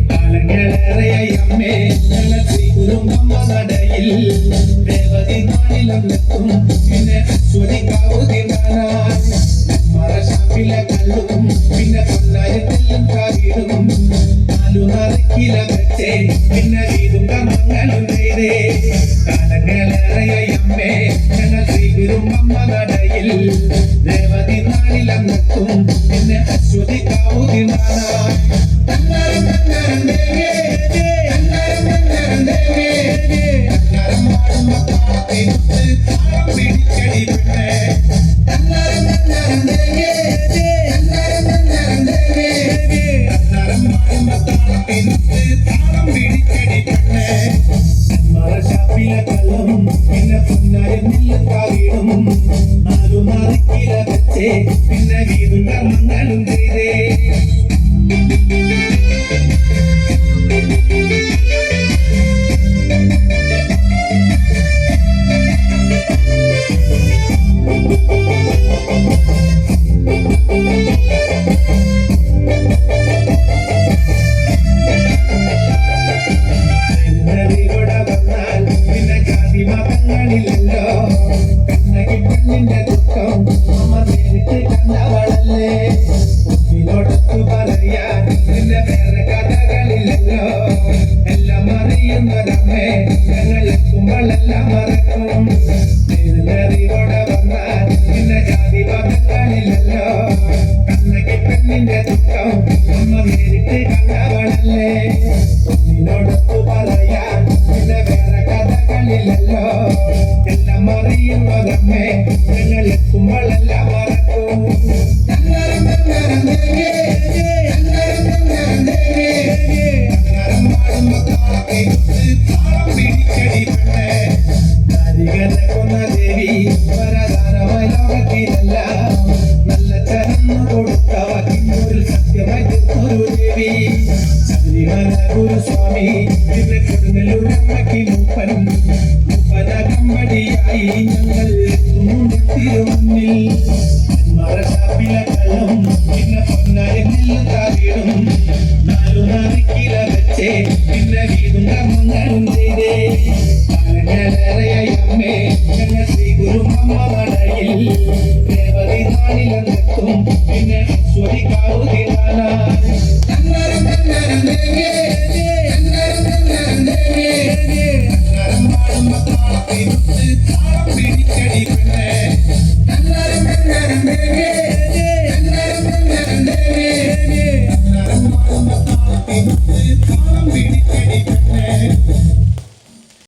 കാലങ്ങളേറെയായി അമ്മേ ഞങ്ങൾ ശ്രീകുരുമ്പമ്മ നടയിൽ ദേവതി നാളിലെത്തും പിന്നെ അശ്വതിക്കാവുതിനായി മറശാപ്പിലെ കല്ലും പിന്നെ പൊന്നാരത്തെല്ലാം കാവിടും നാലു നറുക്കില വെച്ചേ പിന്നെ വീതും കർമ്മങ്ങളും ചെയ്തേ കാലങ്ങളേറെയായി അമ്മേ ഞങ്ങൾ ശ്രീകുരുമ്പമ്മ നടയിൽ ദേവതി നാളിലെത്തും പിന്നെ അശ്വതിക്കാവുതിനായി പിന്നെ വീതും കർമ്മങ്ങളും ചെയ്തേ പിന്നെ ജാതി മതങ്ങളിലല്ലോ കണ്ണകി പെണ്ണിന്റെ ദുഃഖം അമ്മ നേരിട്ട് കണ്ടവളല്ലേ ഒന്നിനോടൊത്തു പറയാൻ പിന്നെ വേറെ കഥകളില്ലല്ലോ എല്ലാം അറിയുന്നവരമ്മേ ഞങ്ങൾ എത്തുമ്പോഴെല്ലാം മറക്കും നേരിലറിവോടെ വന്നാൽ പിന്നെ ജാതി മതങ്ങളില്ലല്ലോ കണ്ണകി പെണ്ണിന്റെ ദുഃഖം അമ്മ നേരിട്ട് കണ്ടവളല്ലേ ഒന്നിനോടൊത്തു പറയാൻ പിന്നെ വേറെ കഥകളില്ലല്ലോ എല്ലാം അറിയുന്നവരമ്മേ ഞങ്ങൾ എത്തുമ്പോഴെല്ലാം മറക്കും ദേവി വരദാനമായ ലോകത്തിലല്ല നല്ല ചരന്നു കൊടുത്തവ കിന്നൂരിൽ സത്യമായി തീർന്നൊരു ദേവി ശബരിമല ഗുരുസ്വാമി പിന്നെ കൊടുങ്ങല്ലൂരമ്മയ്ക്ക് മൂപ്പനകമ്പടിയായി ഞങ്ങൾ എത്തുന്നു തിരുമുന്നിൽ മറശാപ്പിലെ കള്ളും പിന്നെ പൊന്നാരി നെല്ലും കാവിടും നാലു നറുക്കില വെച്ചേ പിന്നെ വീതും കർമ്മങ്ങളും ചെയ്തേ കാലങ്ങളേറെയായി അമ്മേ ഞങ്ങൾ ശ്രീകുരുമ്പമ്മ നടയിൽ ദേവതി നാളിലെത്തും പിന്നെ അശ്വതിക്കാവുതിനായി പിടിച്ചടി പെണ്ണേ പിടിച്ചടി പെണ്ണേ